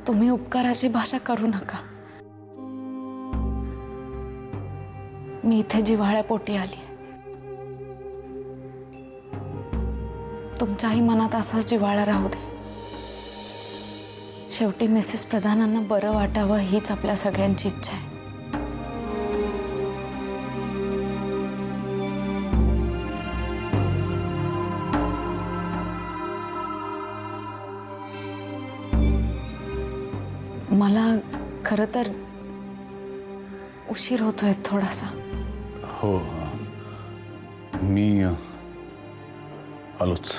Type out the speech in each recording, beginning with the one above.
तुम्ही उपकाराची भाषा करू नका। मी इथे जिव्हाळ्यापोटी आली। तुमच्याही मनात असाच जिव्हाळा राहू दे। शेवटी मिसेस प्रधानांना बरं वाटावं हीच आपल्या सगळ्यांची इच्छा आहे। मला खरं तर उशीर होतोय थोडासा। हो, मी आलोच।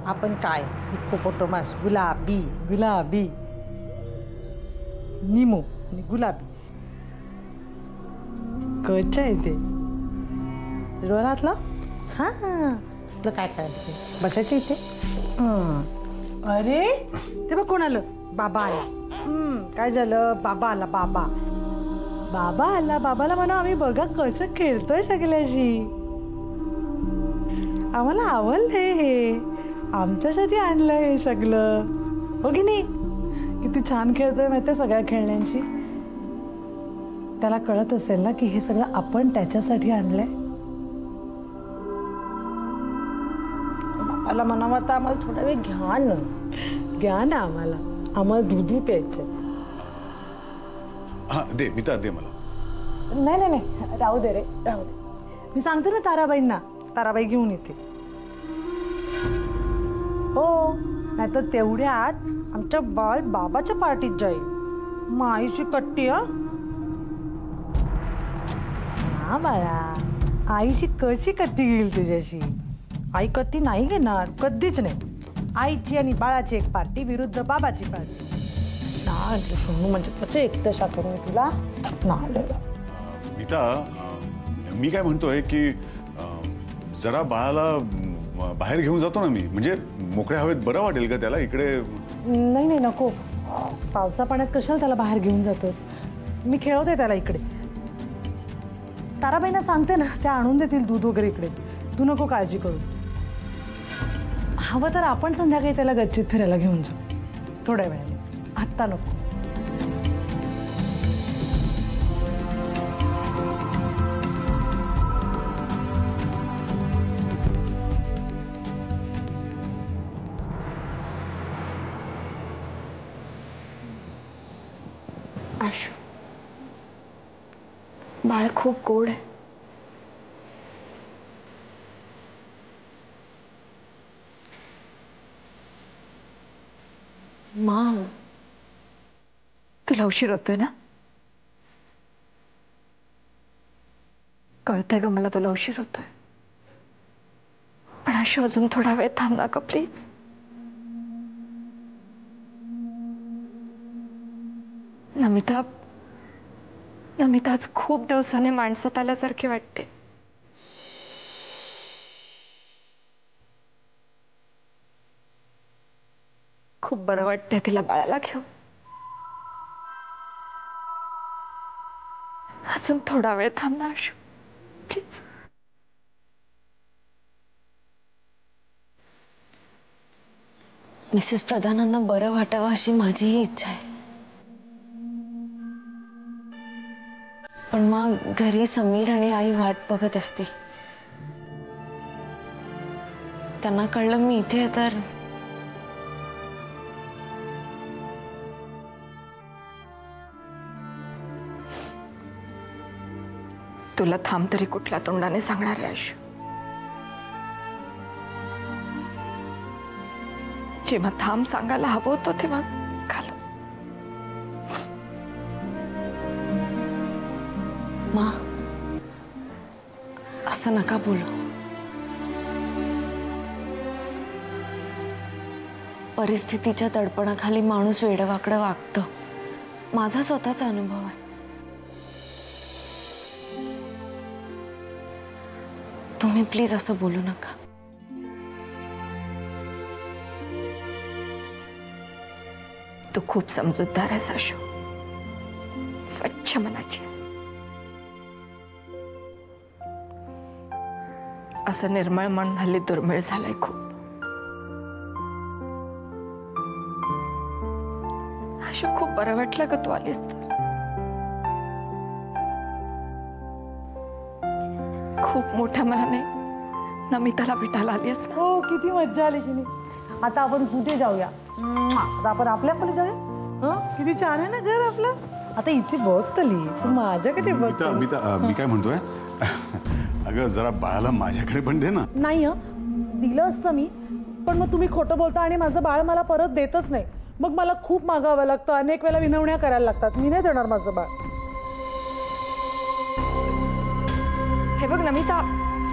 आपण काय हिप्पोपोटामस, गुलाबी गुलाबी, निमो आणि गुलाबी कच आहे ते रोलातलं। हा तुला काय करायचं, बसायचं इथे। अरे ते बघ कोण आलं, बाबा आला। काय झालं, बाबा आला, बाबा बाबा आला। बाबाला म्हणा आम्ही बघा कसं खेळतोय सगळ्याशी, आम्हाला आवडलंय हे, आमच्यासाठी आणलंय हे सगळं, हो की नाही? किती छान खेळतोय माहितीये सगळ्या खेळण्यांची। त्याला कळत असेल ना की हे सगळं आपण त्याच्यासाठी आणलंय। बाबाला म्हणावं आता आम्हाला थोडा वेळ घ्या ना, आम्हाला दूध प्यायचं। हा दे मिता, दे मला। नाही, राहू दे रे, राहू दे। मी सांगते ना ताराबाईंना, ताराबाई घेऊन येते। हो, नाहीतर तेवढ्यात आमच्या बाळ बाबाच्या पार्टीत जाईल। माईची कट्टी। हा बाळा, आईशी कशी कत्ती घेईल तुझ्याशी? आई कत्ती नाही घेणार, कधीच नाही। आईची आणि बाळाची एक पार्टी विरुद्ध बाबाची पार्टी ना। सोनू म्हणजे कसं एकटशा करून तुला ना। मिता, मी काय म्हणतोय की जरा बाळाला बाहेर घेऊन जातो ना मी, म्हणजे मोकळ्या हवेत बरं वाटेल का त्याला इकडे? नाही नको, पावसा पाण्यात कशाला त्याला बाहेर घेऊन जातोस? मी खेळवते त्याला इकडे। ताराबाईंना सांगते ना, त्या आणून देतील दूध वगैरे इकडेच, तू नको काळजी करूस। हवं तर आपण संध्याकाळी त्याला गच्चीत फिरायला घेऊन जाऊ थोड्या वेळाने, आत्ता नको। आशू, बाळ खूप गोड आहे। माँ, तुला उशीर होतोय ना? कळतंय ग मला तुला उशीर होतोय, पण आशू अजून थोडा वेळ थांब ना ग प्लीज। नमिता आज खूप दिवसाने माणसात आल्यासारखी वाटते। खूप बरं वाटतंय तिला बाळाला घेऊन। अजून थोडा वेळ थांब ना आशू प्लीज। मिसेस प्रधानांना बरं वाटावं अशी माझीही इच्छा आहे, पण मग घरी समीर आणि आई वाट बघत असतील। त्यांना कळलं मी इथे आहे तर तुला थांब तरी कुठल्या तोंडाने सांगणार आहे आशू? जेव्हा थांब सांगायला हवं होतं तेव्हा खालं। माँ, असं नका बोलू। परिस्थितीच्या दडपणाखाली माणूस वेडवाकडं वागतं, माझा स्वतःचा अनुभव आहे। तुम्ही प्लीज असं बोलू नका। तू खूप समजूतदार आहेस आशू, स्वच्छ मनाची आहेस। असं निर्मळ मन हल्ली दुर्मिळ झालंय खूप. आशू, खूप बरं वाटलं ग तू आलीस तर. खूप मोठ्या मनाने नमिताला भेटायला आलीस ना. हो, किती मज्जा आली की नाही. आता आपण कुठे जाऊया? आता आपण आपल्या खोली जाऊया. हं, किती छान आहे ना घर आपलं. आता इथे बघ तली, तू माझ्याकडे बघ. मी काय म्हणतोय, अगं जरा बाळाला माझ्याकडे पण दे ना. नाही दिलं असतं मी, पण मग तुम्ही खोटं बोलता आणि माझं बाळ मला परत देतच नाही. मग मला खूप मागावं लागतं, अनेक वेळेला विनवण्या करायला लागतात. मी नाही देणार माझं बाळ. हे बघ नमिता,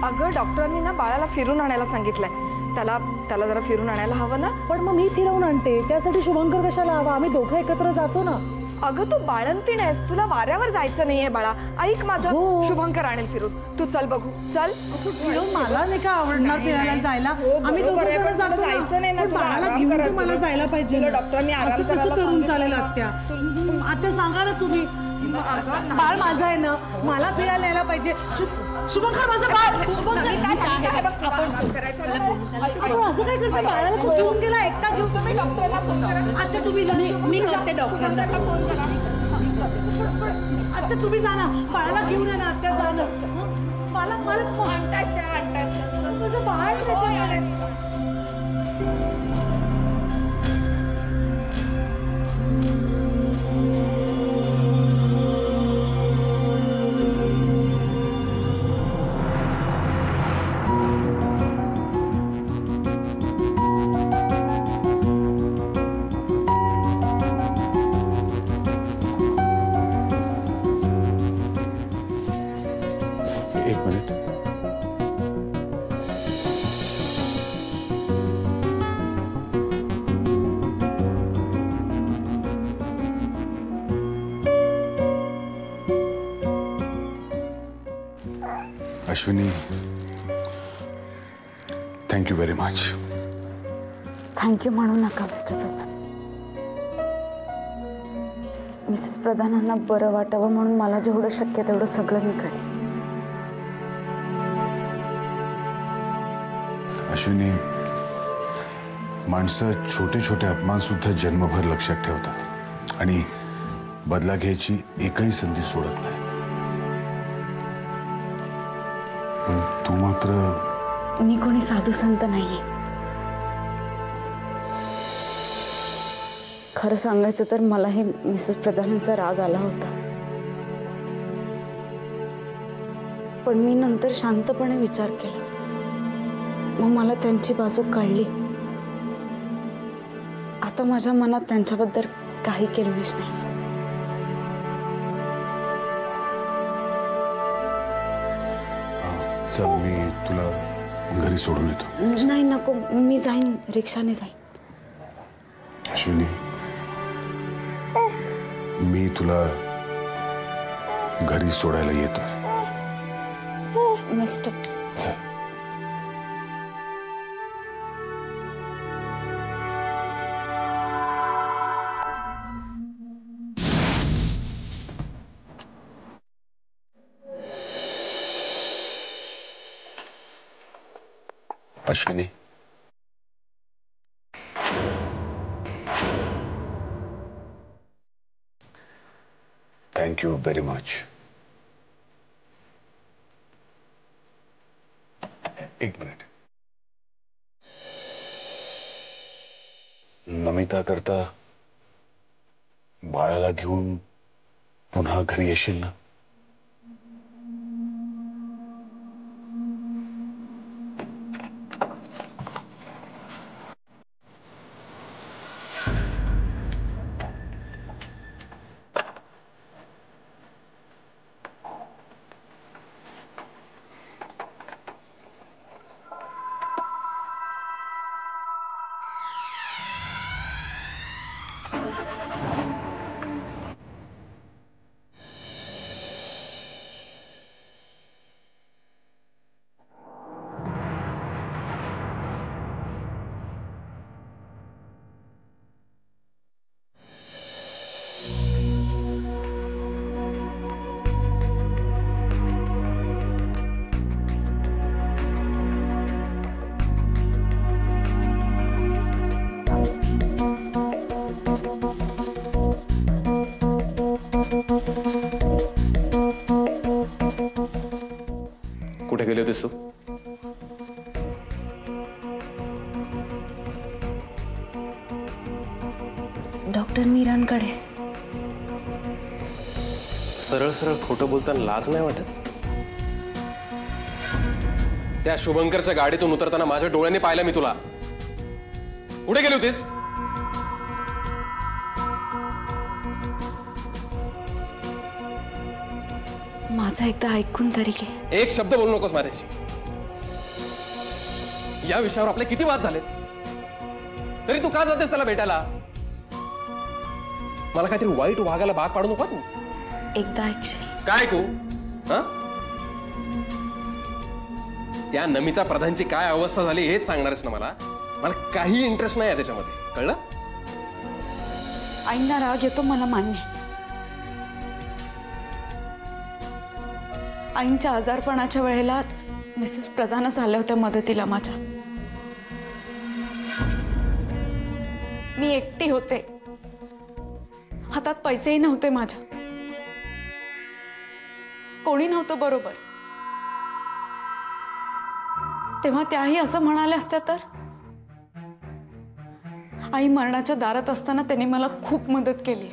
अगं डॉक्टरांनी ना बाळाला फिरून आणायला सांगितलंय. त्याला जरा फिरून आणायला हवं ना. पण मग मी फिरवून आणते, त्यासाठी शुभंकर कशाला हवा? आम्ही दोघं एकत्र जातो ना. अगं तू बाळंतीण आहेस, तुला वाऱ्यावर जायचं नाहीये बाळा. ऐक माझं, शुभंकर आणेल फिरून. तू चल बघू, चल. मला नाही का आवडणार फिरायला जायला. आम्ही दोघं जण जातो ना. बाळाला घेऊन तू मला जायला पाहिजे. डॉक्टरांनी असं कसं करून चालेल आत्या? आत्या सांगा ना तुम्ही. बाळ माझं आहे ना, मला फिरायला यायला पाहिजे. शुभंकर माझं बाळ. आपण असं काय करतो? बाळाला तो घेऊन गेला, एकटा घेऊन. तुम्ही डॉक्टरला फोन करा. आता तुम्ही जा. मी करते डॉक्टरला फोन करा. आता तुम्ही जा ना, बाळाला घेऊन या ना. आत्या जा ना. मला माझं बाळ आहे त्याच्याकडे. एक minute. Ashwini, thank you very much. Thank you म्हणू नका मिस्टर प्रधान. मिसेस प्रधानांना बरं वाटावं म्हणून मला जेवढं शक्य तेवढं सगळं मी करेन. अश्विनी, माणसं छोटे छोटे अपमान सुद्धा जन्मभर लक्षात ठेवतात आणि बदला घ्यायची एकही संधी सोडत नाहीत. पण तू मात्र. मी कोणी साधू संत नाहीये. खरं सांगायचं तर मलाही मिसेस प्रधानांचा राग आला होता, पण मी नंतर शांतपणे विचार केला. मग मला त्यांची बाजू कळली. आता माझ्या मनात त्यांच्याबद्दल काही किलबिश नाही. चल, मी तुला घरी सोडून येतो. नाही नको, मी जाईन, रिक्षाने जाईन. अश्विनी, मी तुला घरी सोडायला येतो. मिस्टर. चल. Ashwini, thank you very much. एक मिनिट. नमिता करता बाळाला घेऊन पुन्हा घरी येशील ना? गेले होतेस तू? डॉक्टर मीरांकडे. सरळ सरळ खोटं बोलताना लाज नाही वाटत? त्या शुभंकरच्या गाडीतून उतरताना माझ्या डोळ्यांनी पाहिलं मी तुला. कुठे गेली होतीस? माझं एकदा ऐकून तरी घे. एक शब्द बोलू नकोस माझ्याशी. या विषयावर आपले किती वाद झालेत, तरी तू का जातेस त्याला भेटायला? मला काहीतरी वाईट वागायला भाग पाडू नको तू. एकदा ऐकशील? काय ऐकू? त्या नमिता प्रधानची काय अवस्था झाली हेच सांगणारच ना मला? मला काही इंटरेस्ट नाही आहे त्याच्यामध्ये, कळलं? आईंना राग येतो मला मान्य. आईंच्या आजारपणाच्या वेळेला मिसेस प्रधानच आल्या होत्या मदतीला माझ्या. मी एकटी होते, हातात पैसेही नव्हते माझ्या, कोणी नव्हतं बरोबर. तेव्हा त्याही असं म्हणाल्या असत्या तर. आई मरणाच्या दारात असताना त्यांनी मला खूप मदत केली.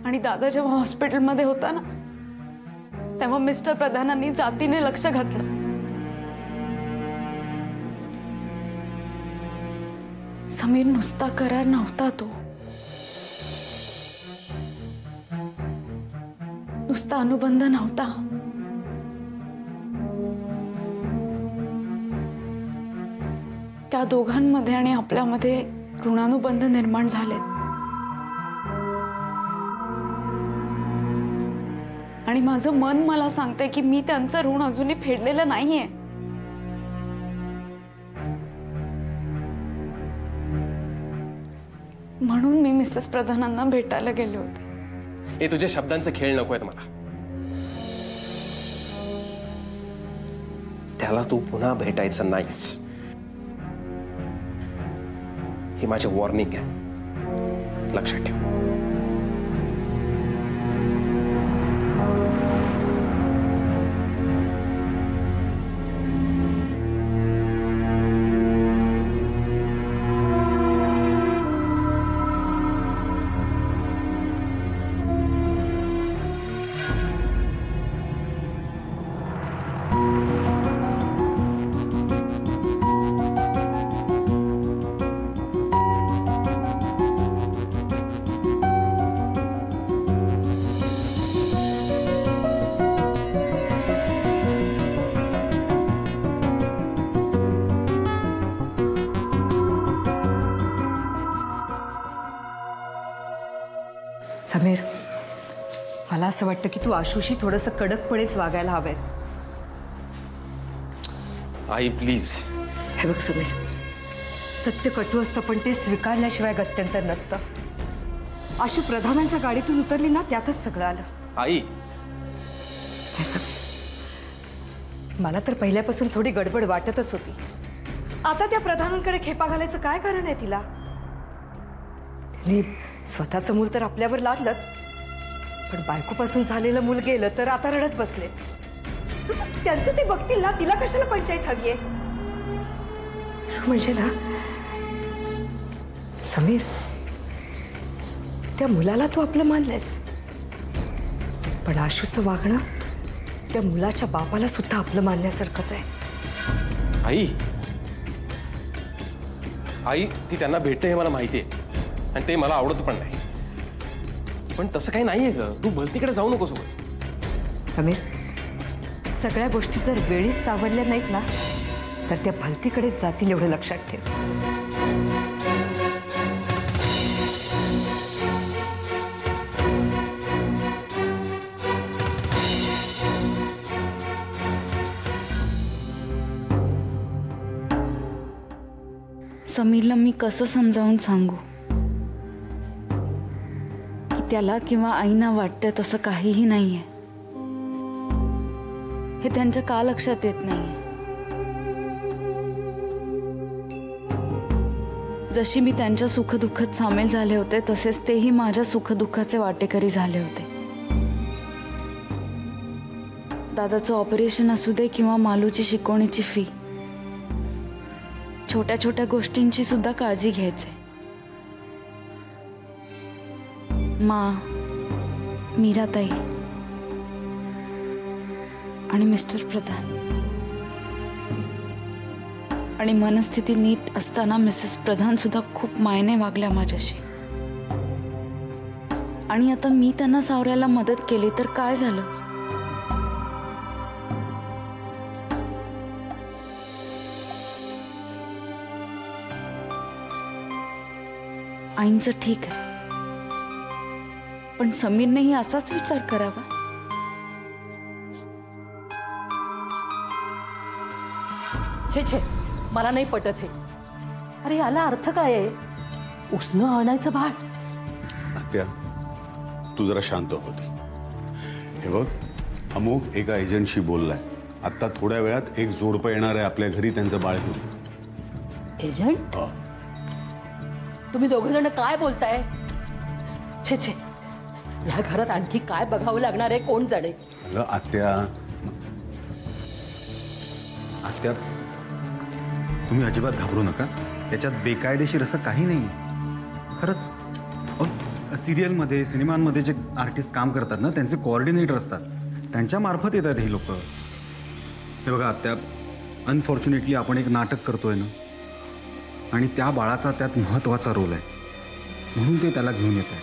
आणि दादा जेव्हा हॉस्पिटलमध्ये होता ना, तेव्हा मिस्टर प्रधानांनी जातीने लक्ष घातलं. समीर नुसता करार नव्हता तो, नुसता अनुबंध नव्हता. त्या दोघांमध्ये आणि आपल्यामध्ये ऋणानुबंध निर्माण झाले. आणि माझं मन मला सांगते की मी त्यांचं ऋण अजूनही फेडलेलं नाहीये. म्हणून मी मिसेस प्रधानांना भेटायला गेले होते. हे तुझ्या शब्दांचे खेळ नको आहेत मला. त्याला तू पुन्हा भेटायचं नाहीस, ही माझी वॉर्निंग आहे, लक्षात ठेव. समीर, मला असं वाटतं की तू आशुशी थोडंसं कडकपणेच वागायला हवेस. आई प्लीज. हे बघ समीर, सत्य कटू असतं पण ते स्वीकारल्याशिवाय गत्यंतर नसतं. आशू प्रधानांच्या गाडीतून उतरली ना, त्यातच सगळं आलं. आई, हे समीर, मला तर पहिल्यापासून थोडी गडबड वाटतच होती. आता त्या प्रधानांकडे खेपा घालायचं काय कारण आहे तिला? त्यांनी स्वतःचं मूल तर आपल्यावर लादलंच, पण बायकोपासून झालेलं मूल गेलं तर आता रडत बसले. त्यांचं ते बघतील ना, तिला कशाला पंचायत हवी आहे? म्हणजे ना समीर, त्या मुलाला तू आपलं मानलंयस, पण आशूचं वागणं त्या मुलाच्या बापाला सुद्धा आपलं मानण्यासारखंच आहे. आई, आई ती त्यांना भेटते हे मला माहिती आहे आणि ते मला आवडत पण नाही, पण तसं काही नाहीये ग. तू भलतीकडे जाऊ नकोस उगाच. समीर, सगळ्या गोष्टी जर वेळीच सावरल्या नाहीत ना, तर त्या भलतीकडेच जातील, एवढं लक्षात ठेव. समीरला मी कसं समजावून सांगू की त्याला किंवा आईना वाटतं तसं काहीही नाहीये. हे त्यांच्या का लक्षात येत नाहीये? जशी मी त्यांच्या सुखदुःखात सामील झाले होते, तसेच तेही माझ्या सुखदुःखाचे वाटेकरी झाले होते. दादाचं ऑपरेशन असू दे किंवा मालूची शिकवणीची फी, छोट्या छोट्या गोष्टींची सुद्धा काळजी घ्यायचे. मा, मीराताई आणि मिस्टर प्रधान, आणि मनस्थिती नीट असताना मिसेस प्रधान सुद्धा खूप मायने वागल्या माझ्याशी. आणि आता मी त्यांना सावरायला मदत केली तर काय झालं? आईंचं ठीक आहे, पण समीरनेही असाच विचार करावा. छे छे, मला नाही पटत हे. अरे याला अर्थ काय आहे? उसनं आणायचं भाड. आत्या, तू जरा शांत होती. हे बघ, अमुक एका एजंटशी बोललाय. आता थोड्या वेळात एक जोडपं येणार आहे आपल्या घरी त्यांचं बाळ घेऊन. एजंट? तुम्ही दोघं जण काय बोलताय? छे छे, या घरात आणखी काय बघावं लागणार आहे कोण जाणे. अगं आत्या, आत्या तुम्ही अजिबात घाबरू नका. त्याच्यात बेकायदेशीर असं काही नाही. खरंच सिरियलमध्ये सिनेमांमध्ये जे आर्टिस्ट काम करतात ना, त्यांचे कोऑर्डिनेटर असतात, त्यांच्या मार्फत येतात हे लोक. हे बघा आत्या, अनफॉर्च्युनेटली आपण एक नाटक करतोय ना, आणि त्या बाळाचा त्यात महत्वाचा रोल आहे, म्हणून ते त्याला घेऊन येत आहे.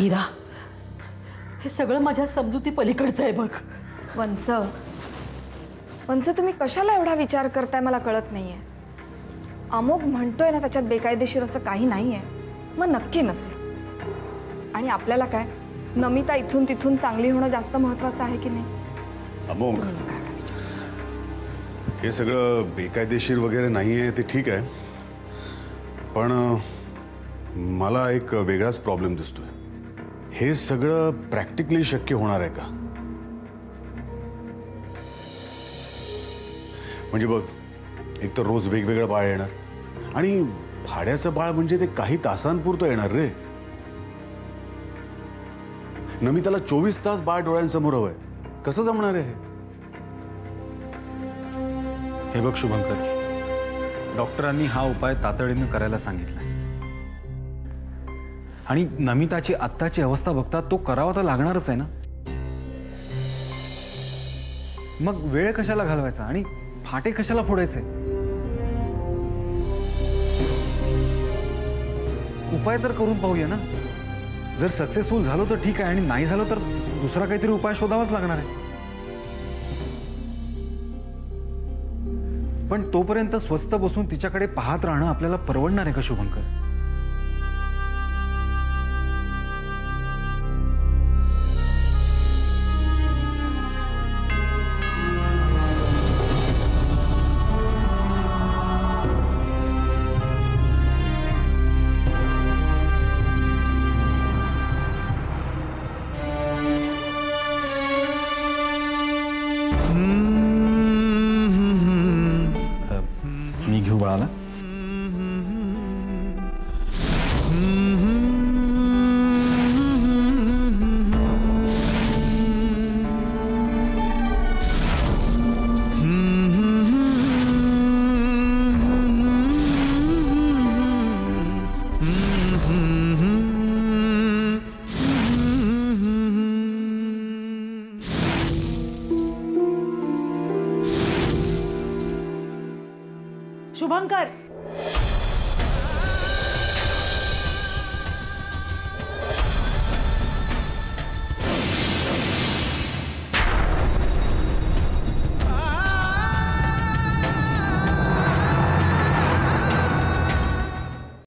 इरा, हे सगळं माझ्या समजुती पलीकडचं आहे बघ. वंस, तुम्ही कशाला एवढा विचार करताय मला कळत नाहीये. अमोघ म्हणतोय ना त्याच्यात बेकायदेशीर असं काही नाहीये, मग नक्की नसेल. आणि आपल्याला काय, नमिता इथून तिथून चांगली होणं जास्त महत्वाचं आहे की नाही? अमोघ, हे सगळं बेकायदेशीर वगैरे नाहीये ते ठीक आहे, पण मला एक वेगळाच प्रॉब्लेम दिसतोय. हे सगळं प्रॅक्टिकली शक्य होणार आहे का? म्हणजे बघ, एक तर रोज वेगवेगळं बाळ येणार, आणि भाड्याचं बाळ म्हणजे ते काही तासांपुरतं येणार रे. नमिताला 24 तास बाळ डोळ्यांसमोर हवंय. कसं जमणार आहे हे बघ शुभंकर, डॉक्टरांनी हा उपाय तातडीने करायला सांगितला, आणि नमिताची आत्ताची अवस्था बघता तो करावा तर लागणारच आहे ना. मग वेळ कशाला घालवायचा आणि फाटे कशाला फोडायचे? उपाय तर करून पाहूया ना. जर सक्सेसफुल झालो तर ठीक आहे, आणि नाही झालं तर दुसरा काहीतरी उपाय शोधावाच लागणार आहे. पण तोपर्यंत स्वस्थ बसून तिच्याकडे पाहत राहणं आपल्याला परवडणार आहे का शुभंकर? मी घेऊ बाळाला. शुभंकर,